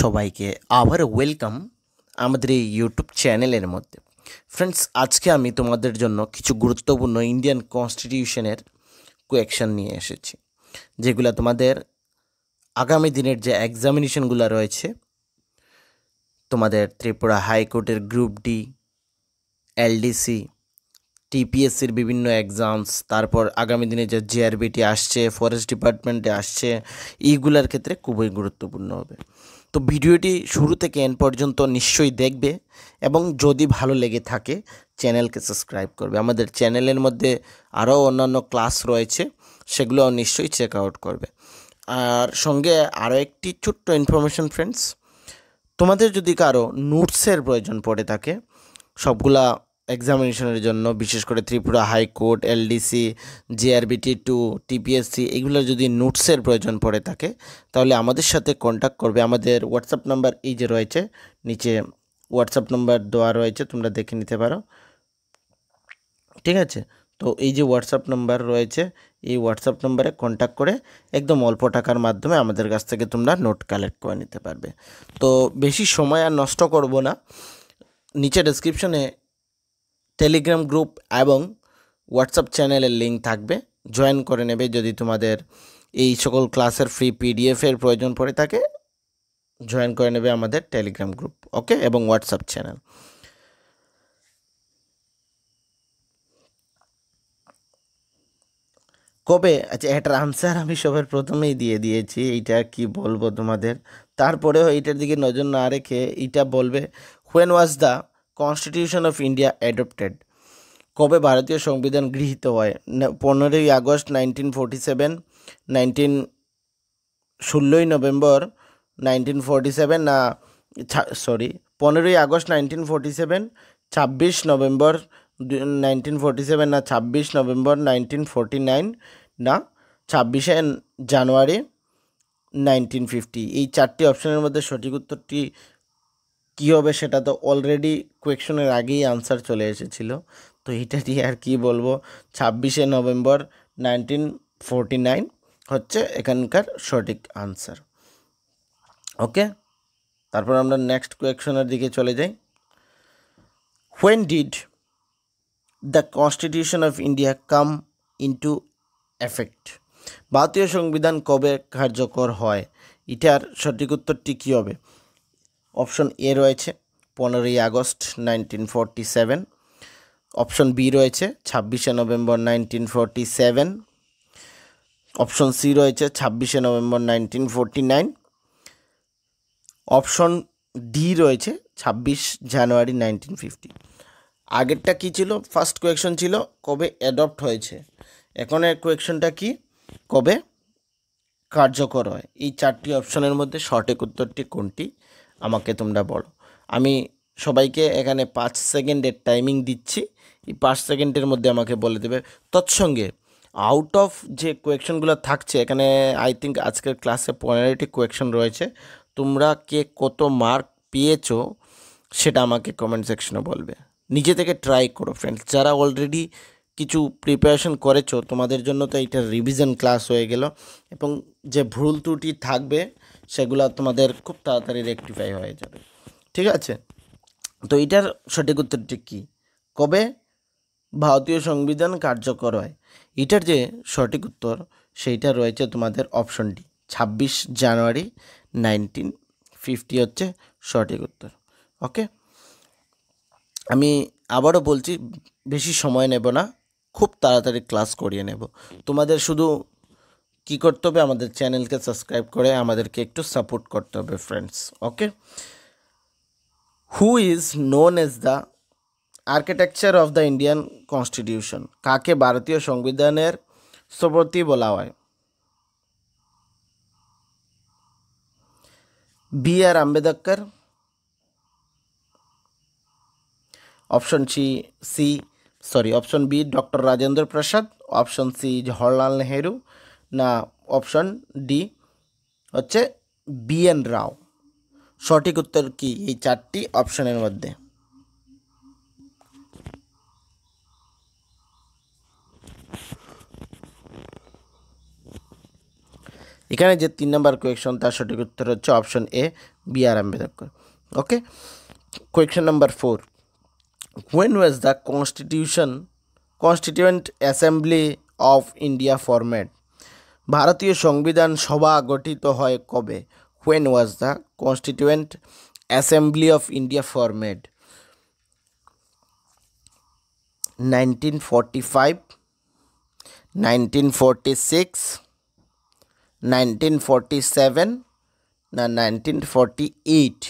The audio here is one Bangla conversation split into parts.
সবাইকে আবার ওয়েলকাম আমাদের এই ইউটিউব চ্যানেলের মধ্যে। ফ্রেন্ডস, আজকে আমি তোমাদের জন্য কিছু গুরুত্বপূর্ণ ইন্ডিয়ান কনস্টিটিউশনের কোয়েকশন নিয়ে এসেছি, যেগুলো তোমাদের আগামী দিনের যে এক্সামিনেশনগুলো রয়েছে, তোমাদের ত্রিপুরা হাইকোর্টের গ্রুপ ডি, এলডিসি, টিপিএসসির বিভিন্ন এক্সামস, তারপর আগামী দিনে যে জিআরবিটি আসছে, ফরেস্ট ডিপার্টমেন্টে আসছে, এইগুলার ক্ষেত্রে খুবই গুরুত্বপূর্ণ হবে। তো ভিডিওটি শুরু থেকে এন্ড পর্যন্ত নিশ্চয়ই দেখবে এবং যদি ভালো লেগে থাকে চ্যানেলকে সাবস্ক্রাইব করবে। আমাদের চ্যানেলের মধ্যে আরও অন্যান্য ক্লাস রয়েছে, সেগুলো নিশ্চয়ই চেক আউট করবে। আর সঙ্গে আরও একটি ছোট্ট ইনফরমেশন ফ্রেন্ডস, তোমাদের যদি কারো নোটসের প্রয়োজন পড়ে থাকে সবগুলা এক্সামিনেশনের জন্য, বিশেষ করে Tripura high court, LDC, GRBT two, TPSC, এগুলোর যদি নোটসের প্রয়োজন পড়ে থাকে তাহলে আমাদের সাথে কন্ট্যাক্ট করবে। আমাদের হোয়াটসঅ্যাপ নাম্বার এই যে রয়েছে, নিচে হোয়াটসঅ্যাপ নাম্বার দেওয়া রয়েছে, তোমরা দেখে নিতে পারো। ঠিক আছে, তো এই যে হোয়াটসঅ্যাপ নাম্বার রয়েছে, এই হোয়াটসঅ্যাপ নাম্বারে কন্ট্যাক্ট করে একদম অল্প টাকার মাধ্যমে আমাদের কাছ থেকে তোমরা নোট কালেক্ট করে নিতে পারবে। তো বেশি সময় আর নষ্ট করব না, নিচে ডেসক্রিপশনে টেলিগ্রাম গ্রুপ এবং হোয়াটসঅ্যাপ চ্যানেলের লিঙ্ক থাকবে, জয়েন করে নেবে। যদি তোমাদের এই সকল ক্লাসের ফ্রি পিডিএফের প্রয়োজন পড়ে থাকে, জয়েন করে নেবে আমাদের টেলিগ্রাম গ্রুপ, ওকে, এবং হোয়াটসঅ্যাপ চ্যানেল। কবে, আচ্ছা, এটার আনসার আমি সবার প্রথমেই দিয়ে দিয়েছি, এইটা কি বলবো তোমাদের, তারপরেও এইটার দিকে নজর না রেখে এইটা বলবে, when was the constitution of India adopted? কবে ভারতীয় সংবিধান গৃহীত হয়? 15ই আগস্ট 1947, 16ই নভেম্বর 1947, না 15ই আগস্ট 1947, 26 নভেম্বর 1947, না 26 নভেম্বর 1949, না 26 জানুয়ারি 1950। এই চারটি অপশনের মধ্যে সঠিক উত্তরটি কী হবে সেটা তো অলরেডি কোয়েকশনের আগেই আনসার চলে এসেছিল, তো এটা দিয়ে আর কি বলবো। 26 নভেম্বর 1949 হচ্ছে এখানকার সঠিক আনসার, ওকে। তারপর আমরা নেক্সট কোয়েকশনের দিকে চলে যাই। When did the constitution of India come into effect? ভারতীয় সংবিধান কবে কার্যকর হয়? এটার সঠিক উত্তরটি কী হবে? অপশন এ রয়েছে 15ই আগস্ট 1947, অপশন বি রয়েছে 26 নভেম্বর 1947, অপশন সি রয়েছে 26 নভেম্বর 1949, অপশন ডি রয়েছে 26 জানুয়ারি 1950। আগেরটা কি ছিল? ফার্স্ট কোয়েকশন ছিল কবে অ্যাডপ্ট হয়েছে, এখনের কোয়েকশনটা কি, কবে কার্যকর হয়। এই চারটি অপশনের মধ্যে সঠিক উত্তরটি কোনটি আমাকে তোমরা বলো। আমি সবাইকে এখানে 5 সেকেন্ডের টাইমিং দিচ্ছি, এই 5 সেকেন্ডের মধ্যে আমাকে বলে দেবে। তৎসঙ্গে আউট অফ যে কোয়েকশনগুলো থাকছে এখানে, আই থিঙ্ক আজকের ক্লাসে 15টি কোয়েকশন রয়েছে, তোমরা কে কত মার্ক পেয়েছো সেটা আমাকে কমেন্ট সেকশনে বলবে। নিজে থেকে ট্রাই করো ফ্রেন্ডস, যারা অলরেডি কিছু প্রিপারেশন করেছো তোমাদের জন্য তো এইটা রিভিশন ক্লাস হয়ে গেল, এবং যে ভুল ত্রুটি থাকবে সেগুলো তোমাদের খুব তাড়াতাড়ি রেকটিফাই হয়ে যাবে। ঠিক আছে, তো এটার সঠিক উত্তরটি কী, কবে ভারতীয় সংবিধান কার্যকর হয়? এটার যে সঠিক উত্তর সেইটা রয়েছে তোমাদের অপশন ডি, 26 জানুয়ারি 1950 হচ্ছে সঠিক উত্তর, ওকে। আমি আবারও বলছি, বেশি সময় নেব না, খুব তাড়াতাড়ি ক্লাস করিয়ে নেব। তোমাদের শুধু কি করতে হবে, আমাদের চ্যানেলকে সাবস্ক্রাইব করে আমাদেরকে একটু সাপোর্ট করতে হবে friends, okay. Who is known as the architecture of the Indian constitution? কাকে ভারতীয় সংবিধানের স্থপতি বলা হয়? B R. Ambedkar, option option B doctor Rajendra Prasad, option C Jawaharlal Nehru, না অপশন ডি হচ্ছে বি.এন. রাও। সঠিক উত্তর কি এই চারটি অপশনের মধ্যে? এখানে যে 3 নম্বর কোয়েকশন তার সঠিক উত্তর হচ্ছে option A B R Ambedkar. Okay, question number 4, when was the constituent assembly of India formed? ভারতীয় সংবিধান সভা গঠিত হয় কবে? when was the constituent assembly of India formed? 1945, 1946, 1947 না 1948?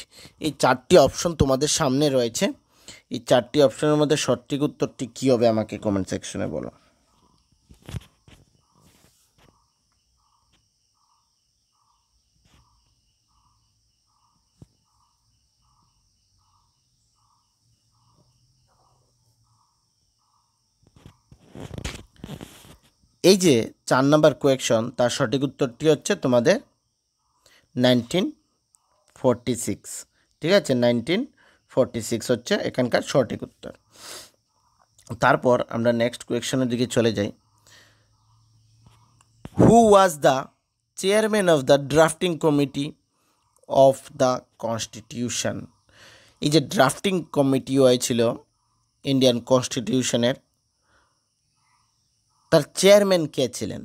এই 4টি অপশন তোমাদের সামনে রয়েছে। এই 4টি অপশনের মধ্যে সঠিক উত্তরটি কী হবে আমাকে কমেন্ট সেকশনে বলো। এই যে 4 নম্বর কোয়েকশন তার সঠিক উত্তরটি হচ্ছে তোমাদের 1946। ঠিক আছে, 1946 হচ্ছে এখানকার সঠিক উত্তর। তারপর আমরা নেক্সট কোয়েকশনের দিকে চলে যাই। Who was the chairman of the drafting committee of the constitution? এই যে ড্রাফটিং কমিটি হয়েছিল ইন্ডিয়ান কনস্টিটিউশনের, তার চেয়ারম্যান কে ছিলেন?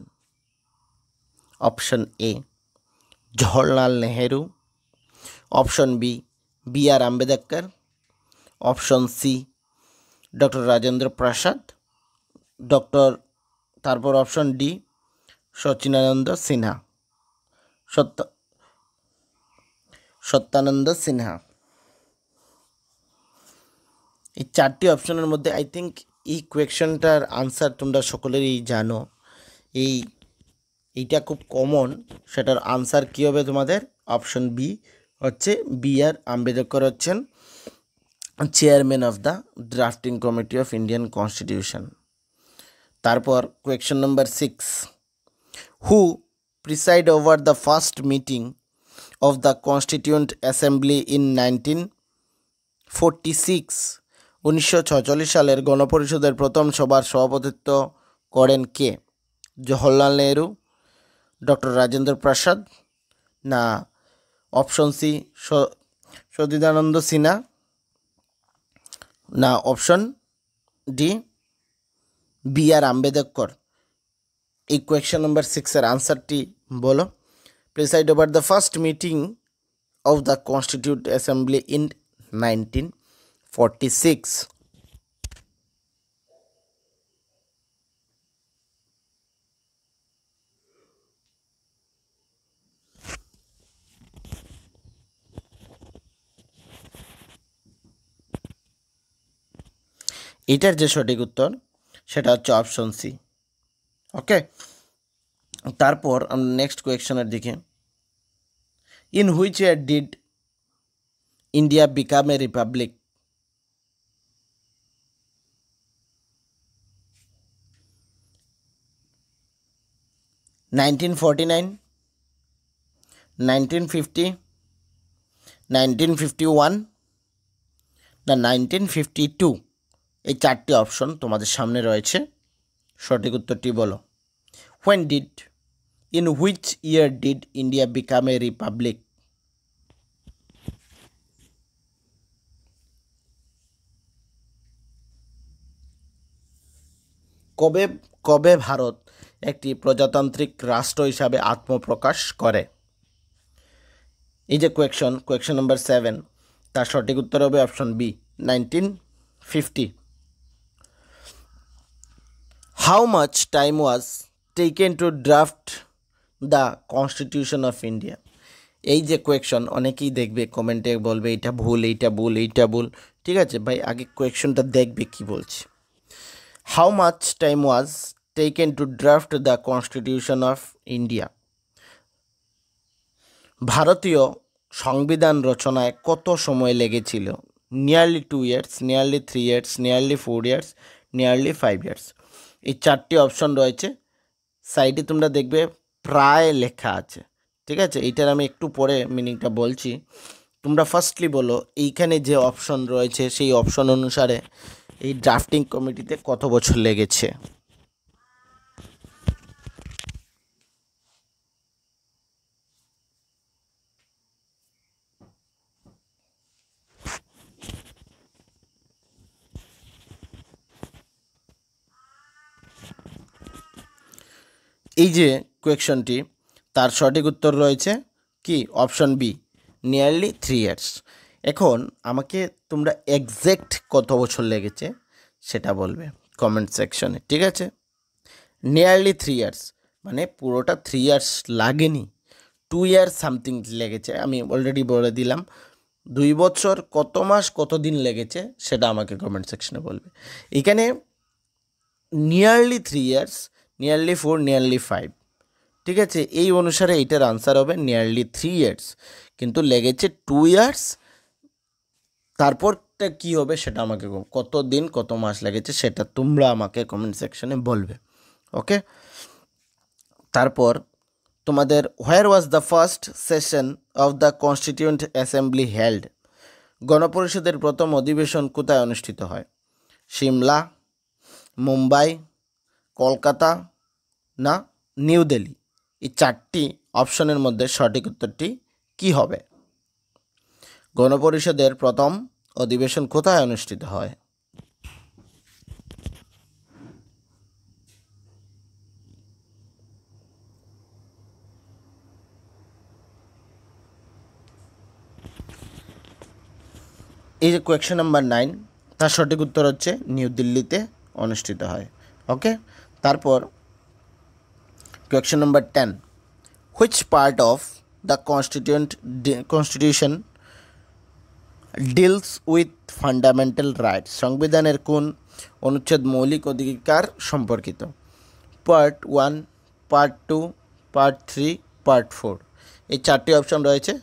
Option A Jawaharlal Nehru, option B B R Ambedkar, option C doctor Rajendra Prasad, তারপর অপশন ডি সচিনানন্দ সিনহা, সত্যানন্দ সিনহা। এই 4টি অপশনের মধ্যে আই থিঙ্ক এই কোয়েকশনটার আনসার তোমরা সকলেরই জানো। এইটা খুব কমন, সেটার আনসার কী হবে তোমাদের? অপশন বি হচ্ছে বি আর আম্বেদকর হচ্ছেন chairman of the drafting committee of Indian constitution. তারপর question number 6, who preside over the first meeting of the constituent assembly in 1946? 1946 সালের গণপরিষদের প্রথম সভার সভাপতিত্ব করেন কে? জওহরলাল নেহরু, ডক্টর রাজেন্দ্র প্রসাদ, না অপশন সি সচিদানন্দ সিনহা, না option D B R Ambedkar? এই কোয়েকশন নাম্বার 6 আনসারটি বলো। Preside over the first meeting of the constituent assembly in 1946? এটার যে সঠিক উত্তর সেটা হচ্ছে অপশন সি। ওকে, তারপর আমরা নেক্সট কোয়েকশনের দিকে। In which year did India become a Republic? 1949, 1950, 1951 না 1952? এই 4টি অপশন তোমাদের সামনে রয়েছে, সঠিক উত্তরটি বলো। In which year did India become a Republic? কবে ভারত একটি প্রজাতান্ত্রিক রাষ্ট্র হিসাবে আত্মপ্রকাশ করে? এই যে কোয়েকশন নাম্বার 7 তার সঠিক উত্তর হবে option B 1950। How much time was taken to draft the constitution of India? এই যে কোয়েকশন অনেকেই দেখবে কমেন্টে বলবে এইটা ভুল, এইটা ভুল, এইটা ভুল। ঠিক আছে ভাই, আগে কোয়েকশনটা দেখবে কি বলছে। How much time was taken to draft the constitution of India? ভারতীয় সংবিধান রচনায় কত সময় লেগেছিল? Nearly 2 years, nearly 3 years, nearly 4 years, nearly 5 years? এই 4টি অপশন রয়েছে, সাইডে তোমরা দেখবে প্রায় লেখা আছে। ঠিক আছে, এইটার আমি একটু পরে মিনিংটা বলছি। তোমরা ফার্স্টলি বলো এইখানে যে অপশন রয়েছে সেই অপশন অনুসারে এই ড্রাফটিং কমিটিতে কত বছর লেগেছে? এই যে কোয়েকশনটি, তার সঠিক উত্তর রয়েছে কি অপশন বি, নিয়ারলি 3 ইয়ার্স। এখন আমাকে তোমরা এক্স্যাক্ট কত বছর লেগেছে সেটা বলবে কমেন্ট সেকশনে, ঠিক আছে? নিয়ারলি 3 ইয়ার্স মানে পুরোটা 3 ইয়ার্স লাগেনি, 2 ইয়ার্স সামথিং লেগেছে। আমি অলরেডি বলে দিলাম 2 বছর কত মাস কত দিন লেগেছে সেটা আমাকে কমেন্ট সেকশনে বলবে। এখানে নিয়ারলি 3 ইয়ার্স, নিয়ারলি 4, নিয়ারলি 5, ঠিক আছে? এই অনুসারে এইটার আনসার হবে নিয়ারলি 3 ইয়ার্স, কিন্তু লেগেছে 2 ইয়ার্স। তারপরটা কী হবে সেটা আমাকে কত দিন কত মাস লেগেছে সেটা তোমরা আমাকে কমেন্ট সেকশনে বলবে, ওকে? তারপর তোমাদের where was the first session of the constituent assembly held? গণপরিষদের প্রথম অধিবেশন কোথায় অনুষ্ঠিত হয়? সিমলা, মুম্বাই, কলকাতা না নিউ দিল্লি? এই 4টি অপশনের মধ্যে সঠিক উত্তরটি কী হবে? গণপরিষদের প্রথম অধিবেশন কোথায় অনুষ্ঠিত হয়? এই যে কোয়েশ্চেন নাম্বার 9, তার সঠিক উত্তর হচ্ছে নিউ দিল্লিতে অনুষ্ঠিত হয়, ওকে? তারপর question number 10, which part of the constitution deals with fundamental rights? সংবিধানের কোন অনুচ্ছেদ মৌলিক অধিকার সম্পর্কিত? Part 1, part 2, part 3, part 4? এই 4টি অপশন রয়েছে।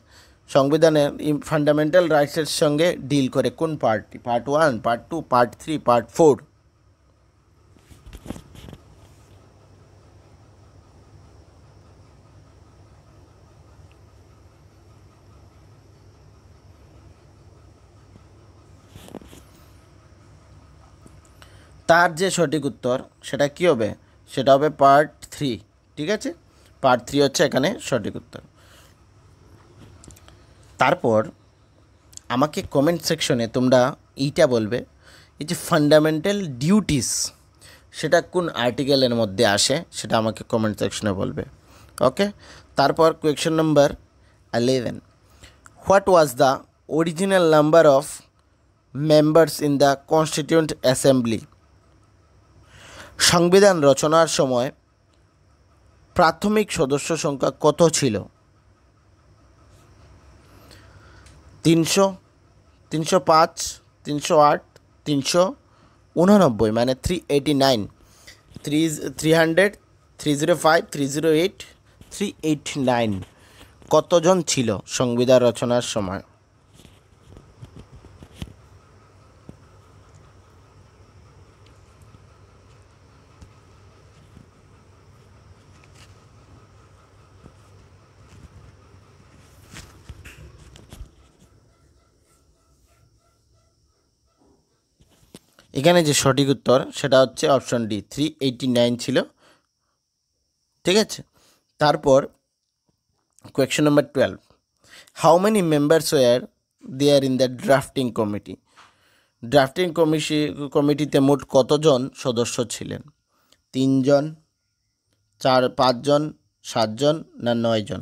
সংবিধানের ফান্ডামেন্টাল রাইটসের সঙ্গে ডিল করে কোন পার্টটি? Part 1, part 2, part 3, part 4? তার যে সঠিক উত্তর সেটা কী হবে? সেটা হবে পার্ট 3, ঠিক আছে? পার্ট 3 হচ্ছে এখানে সঠিক উত্তর। তারপর আমাকে কমেন্ট সেকশনে তোমরা এইটা বলবে, এই যে ফান্ডামেন্টাল ডিউটিস সেটা কোন আর্টিকেলের মধ্যে আসে সেটা আমাকে কমেন্ট সেকশনে বলবে, ওকে? তারপর question number 11, what was the original number of members in the constituent assembly? সংবিধান রচনার সময় প্রাথমিক সদস্য সংখ্যা কত ছিল? 300, 305, 308, 389 মানে 389, 300, 305, 308, 389 কতজন ছিল সংবিধান রচনার সময়? এখানে যে সঠিক উত্তর সেটা হচ্ছে অপশন ডি, 389 ছিল, ঠিক আছে? তারপর question number 12, how many members were there in the drafting committee? Drafting কমিটিতে মোট কতজন সদস্য ছিলেন? 3 জন, 5 জন, 7 জন না 9 জন?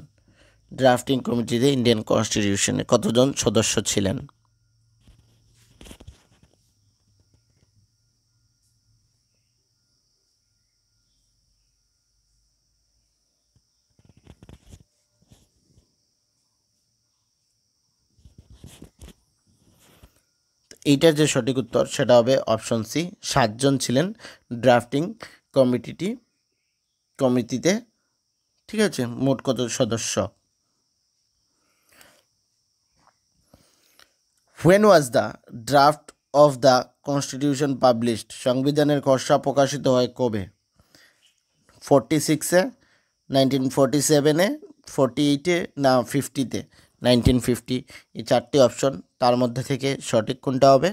ড্রাফটিং কমিটিতে ইন্ডিয়ান কনস্টিটিউশনে কতজন সদস্য ছিলেন? এইটার যে সঠিক উত্তর সেটা হবে অপশন সি, 7 জন ছিলেন ড্রাফটিং কমিটিতে, ঠিক আছে? মোট কত সদস্য? When was the draft of the constitution published? সংবিধানের খসড়া প্রকাশিত হয় কবে? 46-এ, 1947-এ, 48-এ না 50-তে? 1950। এই 4টি অপশন, তার মধ্যে থেকে সঠিক কোনটা হবে?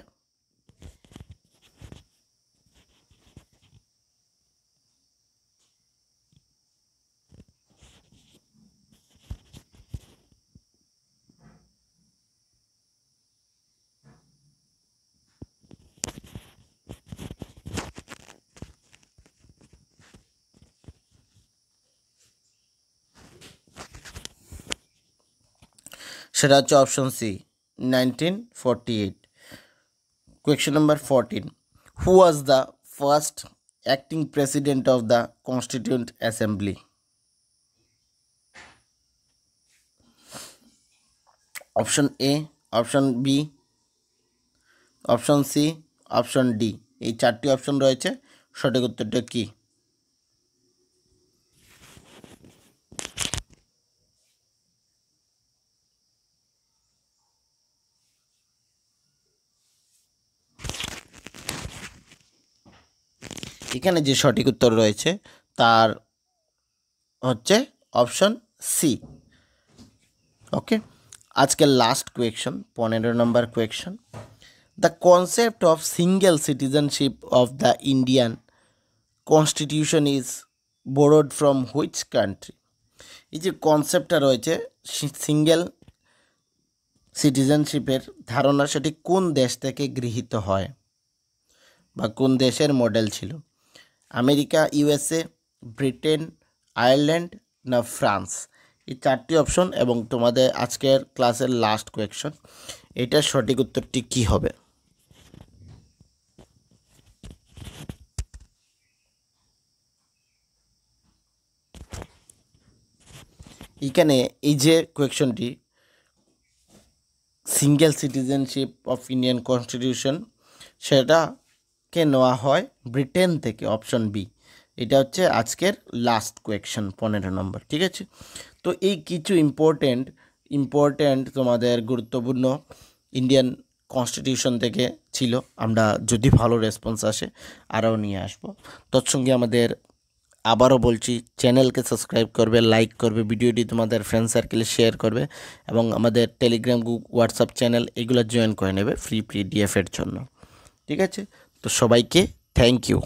সেটা হচ্ছে option C 1948। Question number 14, who was the first acting president of the constituent assembly? Option A, option B, option C, option D. এই চারটি অপশন রয়েছে, সঠিক উত্তরটা কি? এখানে যে সঠিক উত্তর রয়েছে তার হচ্ছে অপশন সি। ওকে, আজকের last question, 15 number question. The concept of single citizenship of the Indian constitution is borrowed from which country? এই যে কনসেপ্টটা রয়েছে সিঙ্গেল সিটিজেনশিপের ধারণা, সেটি কোন দেশ থেকে গৃহীত হয় বা কোন দেশের মডেল ছিল? আমেরিকা, ইউএসএ, ব্রিটেন, আয়ারল্যান্ড না ফ্রান্স? এই চারটি অপশন এবং তোমাদের আজকের ক্লাসের লাস্ট কোয়েকশন, এটার সঠিক উত্তরটি কি হবে? এখানে এই যে কোয়েকশনটি, single citizenship of Indian constitution, সেটাকে নেওয়া হয় ব্রিটেন থেকে, অপশন বি। এটা হচ্ছে আজকের লাস্ট কোয়েকশন, 15 নম্বর। ঠিক আছে, তো এই কিছু ইম্পর্ট্যান্ট তোমাদের গুরুত্বপূর্ণ ইন্ডিয়ান কনস্টিটিউশন থেকে ছিল। আমরা যদি ভালো রেসপন্স আসে আরও নিয়ে আসবো। তৎসঙ্গে আমাদের আবারও বলছি, চ্যানেলকে সাবস্ক্রাইব করবে, লাইক করবে, ভিডিওটি তোমাদের ফ্রেন্ড সার্কেলে শেয়ার করবে এবং আমাদের টেলিগ্রাম গ্রুপ, হোয়াটসঅ্যাপ চ্যানেল এগুলো জয়েন করে নেবে ফ্রি পিডিএফের জন্য। ঠিক আছে, তো সবাইকে থ্যাংক ইউ।